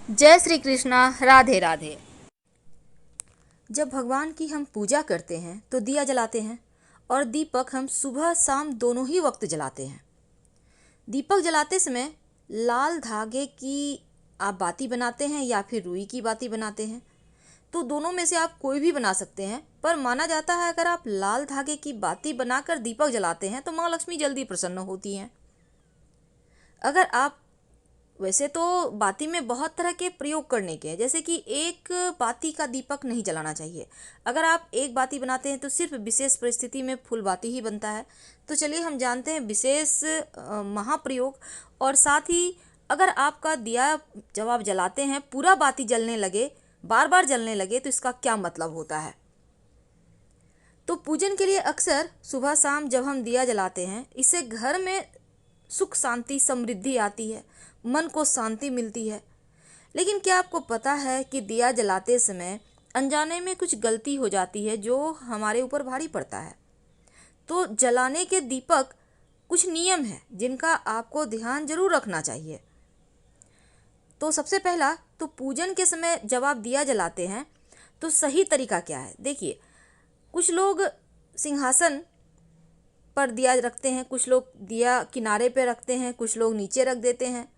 जय श्री कृष्णा। राधे राधे। जब भगवान की हम पूजा करते हैं तो दिया जलाते हैं और दीपक हम सुबह शाम दोनों ही वक्त जलाते हैं। दीपक जलाते समय लाल धागे की आप बाती बनाते हैं या फिर रुई की बाती बनाते हैं, तो दोनों में से आप कोई भी बना सकते हैं। पर माना जाता है अगर आप लाल धागे की बाती बनाकर दीपक जलाते हैं तो माँ लक्ष्मी जल्दी प्रसन्न होती हैं। अगर आप वैसे तो बाती में बहुत तरह के प्रयोग करने के हैं, जैसे कि एक बाती का दीपक नहीं जलाना चाहिए। अगर आप एक बाती बनाते हैं तो सिर्फ विशेष परिस्थिति में फुल बाती ही बनता है। तो चलिए हम जानते हैं विशेष महाप्रयोग। और साथ ही अगर आपका दिया जब आप जलाते हैं पूरा बाती जलने लगे, बार बार जलने लगे, तो इसका क्या मतलब होता है। तो पूजन के लिए अक्सर सुबह शाम जब हम दिया जलाते हैं, इससे घर में सुख शांति समृद्धि आती है, मन को शांति मिलती है। लेकिन क्या आपको पता है कि दिया जलाते समय अनजाने में कुछ गलती हो जाती है जो हमारे ऊपर भारी पड़ता है। तो जलाने के दीपक कुछ नियम हैं जिनका आपको ध्यान जरूर रखना चाहिए। तो सबसे पहला, तो पूजन के समय जब आप दिया जलाते हैं तो सही तरीका क्या है। देखिए, कुछ लोग सिंहासन पर दिया रखते हैं, कुछ लोग दिया किनारे पे रखते हैं, कुछ लोग नीचे रख देते हैं।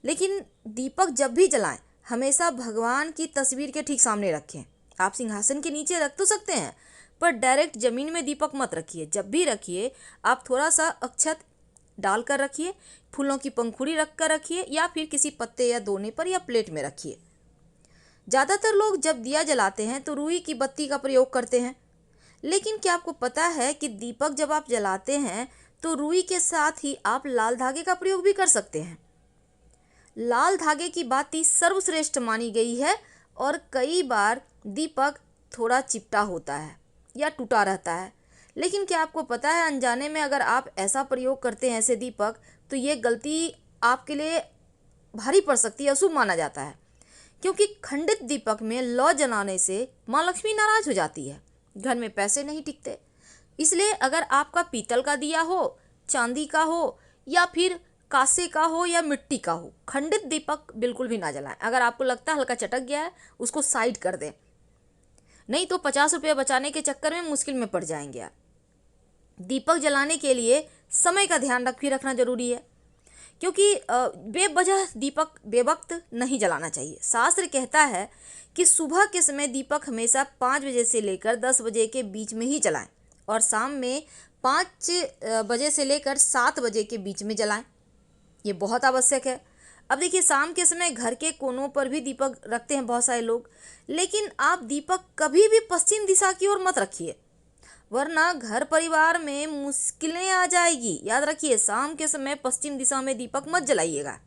लेकिन दीपक जब भी जलाएं हमेशा भगवान की तस्वीर के ठीक सामने रखें। आप सिंहासन के नीचे रख तो सकते हैं, पर डायरेक्ट जमीन में दीपक मत रखिए। जब भी रखिए आप थोड़ा सा अक्षत डालकर रखिए, फूलों की पंखुड़ी रख कर रखिए, या फिर किसी पत्ते या दोने पर या प्लेट में रखिए। ज़्यादातर लोग जब दिया जलाते हैं तो रुई की बत्ती का प्रयोग करते हैं। लेकिन क्या आपको पता है कि दीपक जब आप जलाते हैं तो रुई के साथ ही आप लाल धागे का प्रयोग भी कर सकते हैं। लाल धागे की बाती सर्वश्रेष्ठ मानी गई है और कई बार दीपक थोड़ा चिपटा होता है या टूटा रहता है। लेकिन क्या आपको पता है अनजाने में अगर आप ऐसा प्रयोग करते हैं ऐसे दीपक, तो ये गलती आपके लिए भारी पड़ सकती है, अशुभ माना जाता है। क्योंकि खंडित दीपक में लौ जलाने से माँ लक्ष्मी नाराज हो जाती है, घर में पैसे नहीं टिकते। इसलिए अगर आपका पीतल का दिया हो, चांदी का हो, या फिर कांसे का हो या मिट्टी का हो, खंडित दीपक बिल्कुल भी ना जलाएं। अगर आपको लगता है हल्का चटक गया है उसको साइड कर दें, नहीं तो 50 रुपये बचाने के चक्कर में मुश्किल में पड़ जाएंगे आप। दीपक जलाने के लिए समय का ध्यान रखना जरूरी है, क्योंकि बेवजह दीपक बेवक्त नहीं जलाना चाहिए। शास्त्र कहता है कि सुबह के समय दीपक हमेशा 5 बजे से लेकर 10 बजे के बीच में ही जलाएं और शाम में 5 बजे से लेकर 7 बजे के बीच में जलाएं। ये बहुत आवश्यक है। अब देखिए, शाम के समय घर के कोनों पर भी दीपक रखते हैं बहुत सारे लोग, लेकिन आप दीपक कभी भी पश्चिम दिशा की ओर मत रखिए, वरना घर परिवार में मुश्किलें आ जाएगी। याद रखिए, शाम के समय पश्चिम दिशा में दीपक मत जलाइएगा,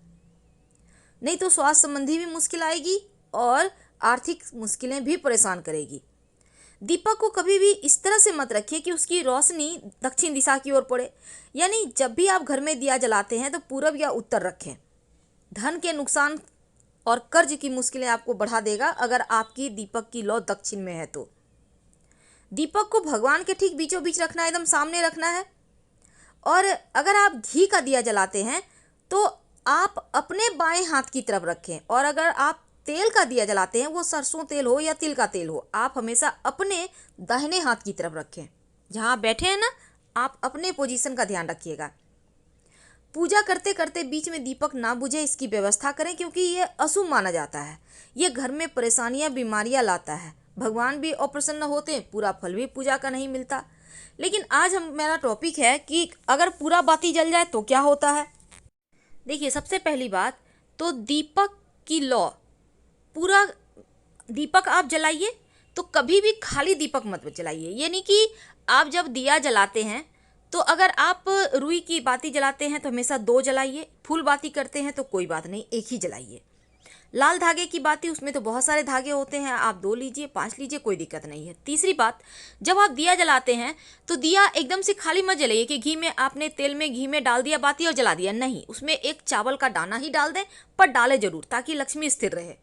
नहीं तो स्वास्थ्य संबंधी भी मुश्किल आएगी और आर्थिक मुश्किलें भी परेशान करेगी। दीपक को कभी भी इस तरह से मत रखिए कि उसकी रोशनी दक्षिण दिशा की ओर पड़े, यानी जब भी आप घर में दिया जलाते हैं तो पूरब या उत्तर रखें। धन के नुकसान और कर्ज की मुश्किलें आपको बढ़ा देगा अगर आपकी दीपक की लौ दक्षिण में है तो। दीपक को भगवान के ठीक बीचों बीच रखना है, एकदम सामने रखना है। और अगर आप घी का दिया जलाते हैं तो आप अपने बाएं हाथ की तरफ रखें, और अगर आप तेल का दिया जलाते हैं, वो सरसों तेल हो या तिल का तेल हो, आप हमेशा अपने दाहिने हाथ की तरफ रखें। जहां आप बैठे हैं ना, आप अपने पोजीशन का ध्यान रखिएगा। पूजा करते करते बीच में दीपक ना बुझे इसकी व्यवस्था करें, क्योंकि ये अशुभ माना जाता है। ये घर में परेशानियां बीमारियां लाता है, भगवान भी अप्रसन्न होते हैं, पूरा फल भी पूजा का नहीं मिलता। लेकिन आज मेरा टॉपिक है कि अगर पूरा बाती जल जाए तो क्या होता है। देखिए, सबसे पहली बात तो दीपक की लौ, पूरा दीपक आप जलाइए तो कभी भी खाली दीपक मत जलाइए। ये नहीं कि आप जब दिया जलाते हैं तो अगर आप रुई की बाती जलाते हैं तो हमेशा 2 जलाइए, फूल बाती करते हैं तो कोई बात नहीं, 1 ही जलाइए। लाल धागे की बाती, उसमें तो बहुत सारे धागे होते हैं, आप 2 लीजिए, 5 लीजिए, कोई दिक्कत नहीं है। तीसरी बात, जब आप दिया जलाते हैं तो दिया एकदम से खाली मत जलाइए कि घी में आपने तेल में घी में डाल दिया बाती और जला दिया, नहीं, उसमें एक चावल का दाना ही डाल दें, पर डालें जरूर ताकि लक्ष्मी स्थिर रहे।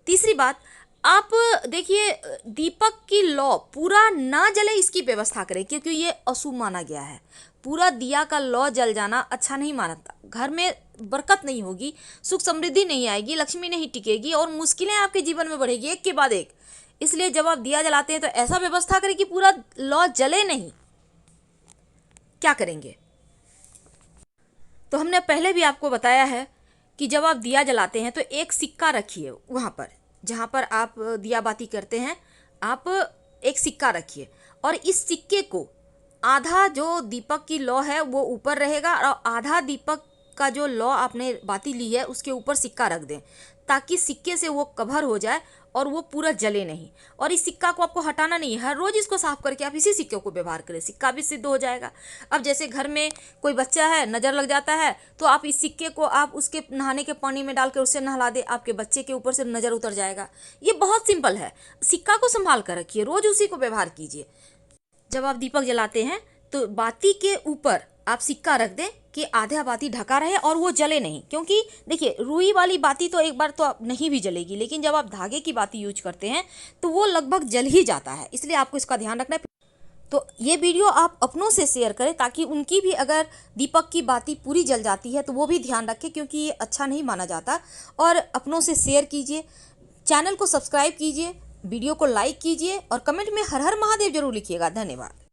तीसरी बात, आप देखिए, दीपक की लौ पूरा ना जले इसकी व्यवस्था करें, क्योंकि ये अशुभ माना गया है। पूरा दिया का लौ जल जाना अच्छा नहीं मानता। घर में बरकत नहीं होगी, सुख समृद्धि नहीं आएगी, लक्ष्मी नहीं टिकेगी और मुश्किलें आपके जीवन में बढ़ेगी एक के बाद एक। इसलिए जब आप दिया जलाते हैं तो ऐसा व्यवस्था करें कि पूरा लौ जले नहीं। क्या करेंगे? तो हमने पहले भी आपको बताया है कि जब आप दिया जलाते हैं तो एक सिक्का रखिए वहाँ पर जहाँ पर आप दिया बाती करते हैं। आप एक सिक्का रखिए और इस सिक्के को आधा जो दीपक की लौ है वो ऊपर रहेगा और आधा दीपक का जो लौ आपने बाती ली है उसके ऊपर सिक्का रख दें, ताकि सिक्के से वो कवर हो जाए और वो पूरा जले नहीं। और इस सिक्का को आपको हटाना नहीं है, हर रोज इसको साफ करके आप इसी सिक्के को व्यवहार करें, सिक्का भी सिद्ध हो जाएगा। अब जैसे घर में कोई बच्चा है, नज़र लग जाता है, तो आप इस सिक्के को आप उसके नहाने के पानी में डाल के उससे नहला दे, आपके बच्चे के ऊपर से नज़र उतर जाएगा। ये बहुत सिंपल है। सिक्का को संभाल कर रखिए, रोज उसी को व्यवहार कीजिए। जब आप दीपक जलाते हैं तो बाती के ऊपर आप सिक्का रख दें कि आधा बाती ढका रहे और वो जले नहीं। क्योंकि देखिए, रुई वाली बाती तो एक बार तो नहीं भी जलेगी, लेकिन जब आप धागे की बाती यूज करते हैं तो वो लगभग जल ही जाता है। इसलिए आपको इसका ध्यान रखना है। तो ये वीडियो आप अपनों से शेयर करें ताकि उनकी भी अगर दीपक की बाती पूरी जल जाती है तो वो भी ध्यान रखें, क्योंकि ये अच्छा नहीं माना जाता। और अपनों से शेयर कीजिए, चैनल को सब्सक्राइब कीजिए, वीडियो को लाइक कीजिए और कमेंट में हर हर महादेव जरूर लिखिएगा। धन्यवाद।